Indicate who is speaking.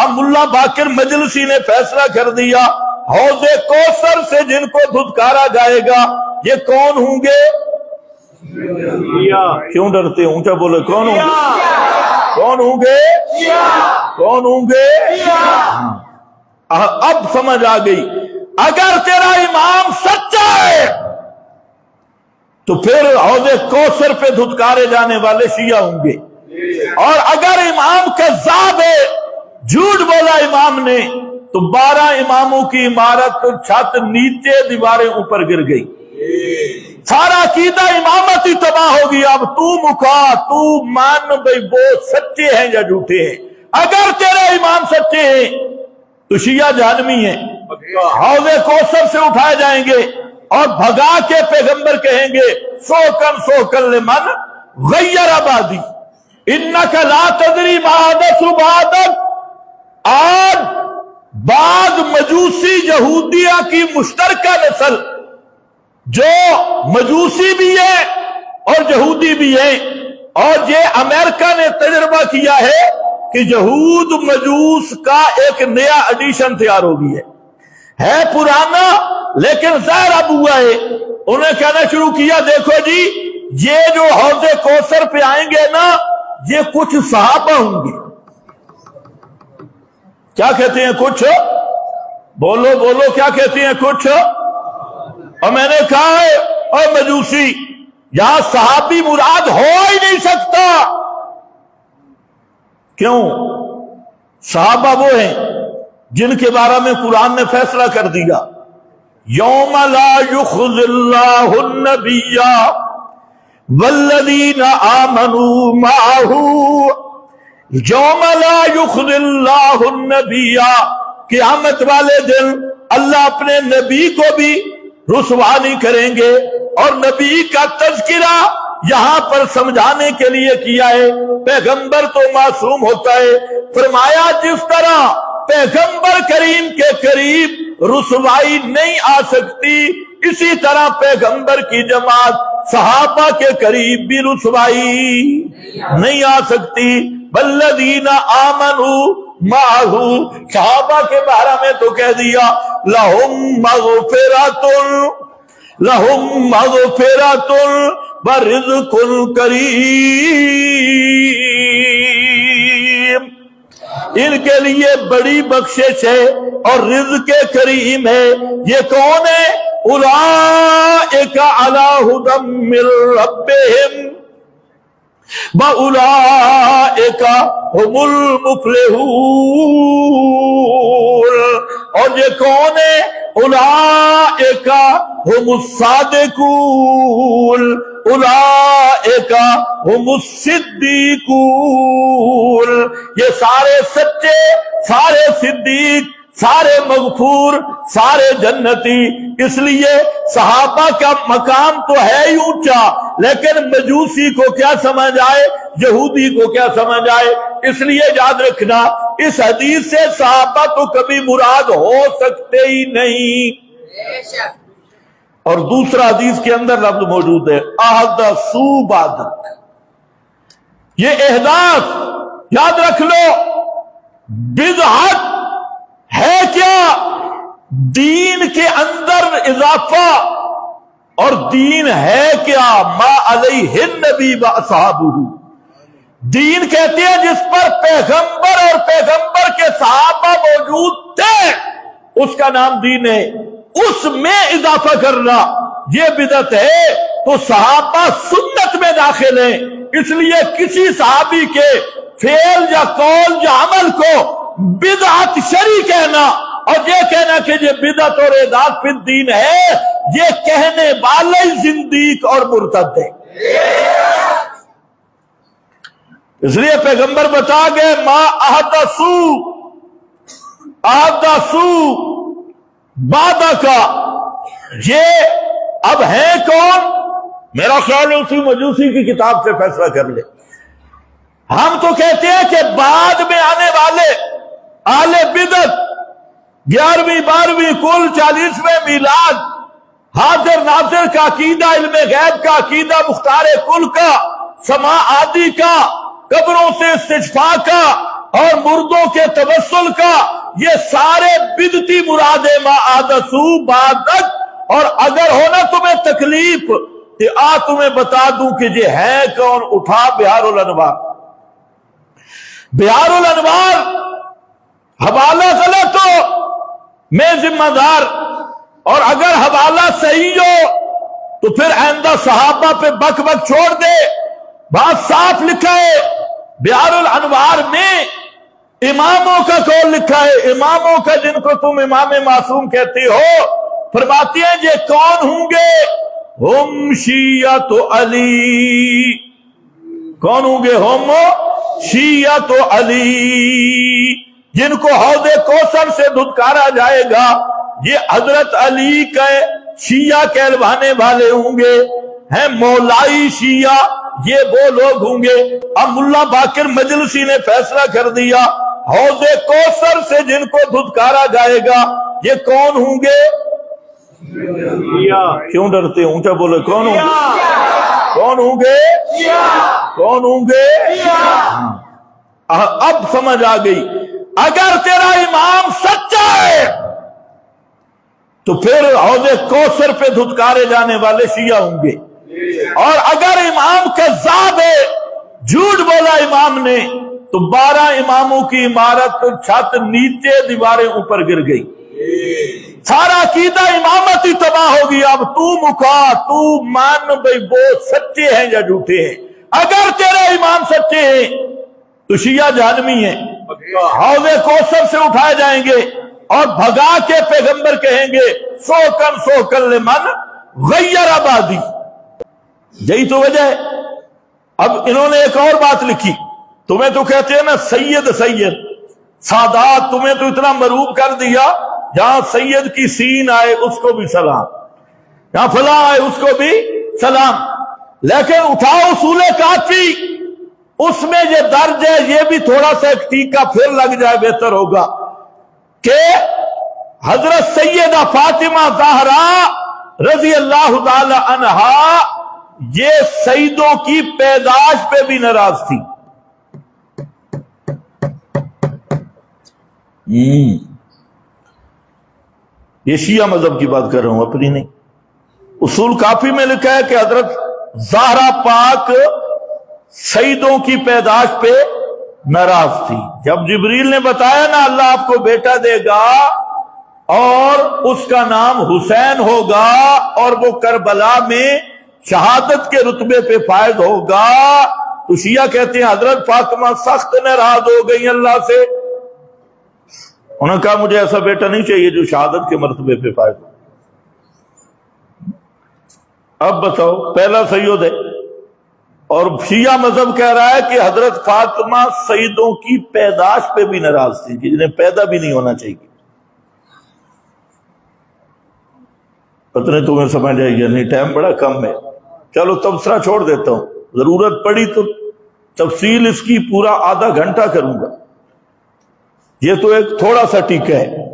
Speaker 1: اب ملا باقر مجلسی نے فیصلہ کر دیا حوض کوثر سے جن کو دھتکارا جائے گا یہ کون ہوں گے؟ کیوں ڈرتے ہیں؟ اونچا بولے، کون ہوں گے؟ کون ہوں گے؟ کون ہوں گے؟ اب سمجھ آ گئی، اگر تیرا امام سچا ہے تو پھر حوض کوثر پہ دھتکارے جانے والے شیعہ ہوں گے، اور اگر امام کذاب ہے، جھوٹ بولا امام نے، تو 12 اماموں کی عمارت چھت نیچے، دیواریں اوپر گر گئی، سارا عقیدہ امامت ہی تباہ ہوگی۔ اب تو مکھا، تو مان بھئی وہ سچے ہیں یا جھوٹے ہیں۔ اگر تیرے امام سچے ہیں تو شیعہ جہنمی ہیں، حوض کوثر سے اٹھائے جائیں گے اور بھگا کے پیغمبر کہیں گے سوکن لمن غیر آبادی انک لا تدری ما حدث بعدک۔ آج بعض مجوسی یہودیہ کی مشترکہ نسل جو مجوسی بھی ہے اور یہودی بھی ہے، اور یہ امریکہ نے تجربہ کیا ہے کہ یہود مجوس کا ایک نیا ایڈیشن تیار ہو گئی ہے پرانا لیکن ظاہر اب ہوا ہے۔ انہیں کہنا شروع کیا دیکھو جی یہ جو حوض کوثر پہ آئیں گے نا یہ کچھ صحابہ ہوں گے۔ کیا کہتے ہیں؟ کچھ بولو کیا کہتے ہیں؟ کچھ۔ اور میں نے کہا ہے اور مجوسی یہاں صحابی مراد ہو ہی نہیں سکتا۔ کیوں؟ صحابہ وہ ہیں جن کے بارے میں قرآن نے فیصلہ کر دیا یوم لا یخزی اللہ النبی والذین آمنوا معہ، یوم لا یخزی اللہ النبی، قیامت والے دن اللہ اپنے نبی کو بھی رسوا نہیں کریں گے، اور نبی کا تذکرہ یہاں پر سمجھانے کے لیے کیا ہے۔ پیغمبر تو معصوم ہوتا ہے، فرمایا جس طرح پیغمبر کریم کے قریب رسوائی نہیں آ سکتی اسی طرح پیغمبر کی جماعت صحابہ کے قریب بھی رسوائی نہیں آ سکتی۔ والذین آمنوا معہ، صحابہ کے بارے میں تو کہہ دیا لہم مغفرۃ ورزق کریم، ان کے لیے بڑی بخشش ہے اور رزق کریم ہے۔ یہ کون ہے؟ اولئک علی ھدی من ربہم وَأُولَئِكَ هُمُ الْمُفْلِحُونَ، اور یہ کون ہے؟ اولئک هم الصادقون اولئک هم الصدیقون، یہ سارے سچے، سارے صدیق، سارے مغفور، سارے جنتی۔ اس لیے صحابہ کا مقام تو ہے ہی اونچا، لیکن مجوسی کو کیا سمجھ آئے، یہودی کو کیا سمجھ آئے۔ اس لیے یاد رکھنا اس حدیث سے صحابہ تو کبھی مراد ہو سکتے ہی نہیں۔ اور دوسرا حدیث کے اندر لفظ موجود ہے احدثوا بعدک، یہ احداث یاد رکھ لو۔ بدعت ہے کیا؟ دین کے اندر اضافہ، اور دین ہے کیا؟ ما علیہ النبی و اصحابہ، دین کہتے ہیں جس پر پیغمبر اور پیغمبر کے صحابہ موجود تھے، اس کا نام دین ہے۔ اس میں اضافہ کرنا یہ بدعت ہے۔ تو صحابہ سنت میں داخل ہیں، اس لیے کسی صحابی کے فعل یا قول یا عمل کو بدعت شرعی کہنا اور یہ کہنا کہ یہ بدعت اور احداث فی الدین ہے، یہ کہنے والے زندیق اور مرتد ہے۔ اس لیے پیغمبر بتا گئے ما احدثوا بعدک، یہ اب ہے کون؟ میرا خیال ہے اسی مجوسی کی کتاب سے فیصلہ کر لے۔ ہم تو کہتے ہیں کہ بعد میں آنے والے اہل بدعت 11ویں 12ویں کل 40ویں میلاد، حاضر ناظر کا عقیدہ، علم غیب کا عقیدہ، مختار کل کا، سماع عادی کا، قبروں سے استشفاء کا، اور مردوں کے توسل کا، یہ سارے بدتی مرادے ما آدسو بادت۔ اور اگر ہونا تمہیں تکلیف کہ تمہیں بتا دوں کہ یہ ہے کون، اٹھا بہار الانوار۔ بہار الانوار حوالہ غلط ہو میں ذمہ دار، اور اگر حوالہ صحیح ہو تو پھر آئندہ صحابہ پہ بک بک چھوڑ دے۔ بات صاف لکھا ہے بہار الانوار میں، اماموں کا قول لکھا ہے، اماموں کا جن کو تم امام معصوم کہتے ہو، فرماتے ہیں یہ کون ہوں گے؟ ہم شیعت علی۔ کون ہوں گے؟ ہم شیعت علی، جن کو حوض کوثر سے دھتکارا جائے گا یہ حضرت علی کے شیعہ کہلوانے والے ہوں گے، ہیں مولائی شیعہ، یہ وہ لوگ ہوں گے۔ اب ملا باقر مجلسی نے فیصلہ کر دیا حوض کوثر سے جن کو دھتکارا جائے گا یہ کون ہوں گے؟ کیوں ڈرتے ہیں؟ اونچا بولے، کون ہوں گے؟ کون ہوں گے؟ کون ہوں گے؟ اب سمجھ آ گئی، اگر تیرا امام سچا ہے تو پھر حوض کوثر پہ دھتکارے جانے والے شیعہ ہوں گے، اور اگر امام کذاب ہے، جھوٹ بولا امام نے، تو 12 اماموں کی عمارت چھت نیچے، دیواریں اوپر گر گئی، سارا عقیدہ امامت ہی تباہ ہوگی۔ اب تو مکھا، تو مان بھئی وہ سچے ہیں یا جھوٹے ہیں۔ اگر تیرے امام سچے ہیں تو شیعہ جہنمی ہیں، حوض کوثر سے اٹھائے جائیں گے اور بھگا کے پیغمبر کہیں گے سوکن لمن غیر آبادی۔ یہی تو وجہ ہے۔ اب انہوں نے ایک اور بات لکھی، تمہیں تو کہتے ہیں نا سید سادات، تمہیں تو اتنا مروب کر دیا، جہاں سید کی سین آئے اس کو بھی سلام، جہاں فلاں آئے اس کو بھی سلام۔ لیکن اٹھاؤ اصول کافی، اس میں یہ درج ہے، یہ بھی تھوڑا سا ایک ٹیکہ پھر لگ جائے بہتر ہوگا کہ حضرت سیدہ فاطمہ زہرا رضی اللہ تعالی عنہا یہ سیدوں کی پیدائش پہ بھی ناراض تھی۔ یہ شیعہ مذہب کی بات کر رہا ہوں، اپنی نہیں۔ اصول کافی میں لکھا ہے کہ حضرت زہرا پاک سیدوں کی پیدائش پہ ناراض تھی۔ جب جبریل نے بتایا نا اللہ آپ کو بیٹا دے گا اور اس کا نام حسین ہوگا اور وہ کربلا میں شہادت کے رتبے پہ فائز ہوگا، تو شیعہ کہتے ہیں حضرت فاطمہ سخت ناراض ہو گئی اللہ سے۔ انہوں نے کہا مجھے ایسا بیٹا نہیں چاہیے جو شہادت کے مرتبے پہ فائز ہو۔ اب بتاؤ، پہلا سید ہے اور شیعہ مذہب کہہ رہا ہے کہ حضرت فاطمہ سیدوں کی پیدائش پہ بھی ناراض تھی، جنہیں پیدا بھی نہیں ہونا چاہیے۔ پتہ نہیں تمہیں سمجھ آئی یا نہیں، ٹائم بڑا کم ہے، چلو تبصرہ چھوڑ دیتا ہوں، ضرورت پڑی تو تفصیل اس کی پورا آدھا گھنٹہ کروں گا، یہ تو ایک تھوڑا سا ٹیکہ ہے۔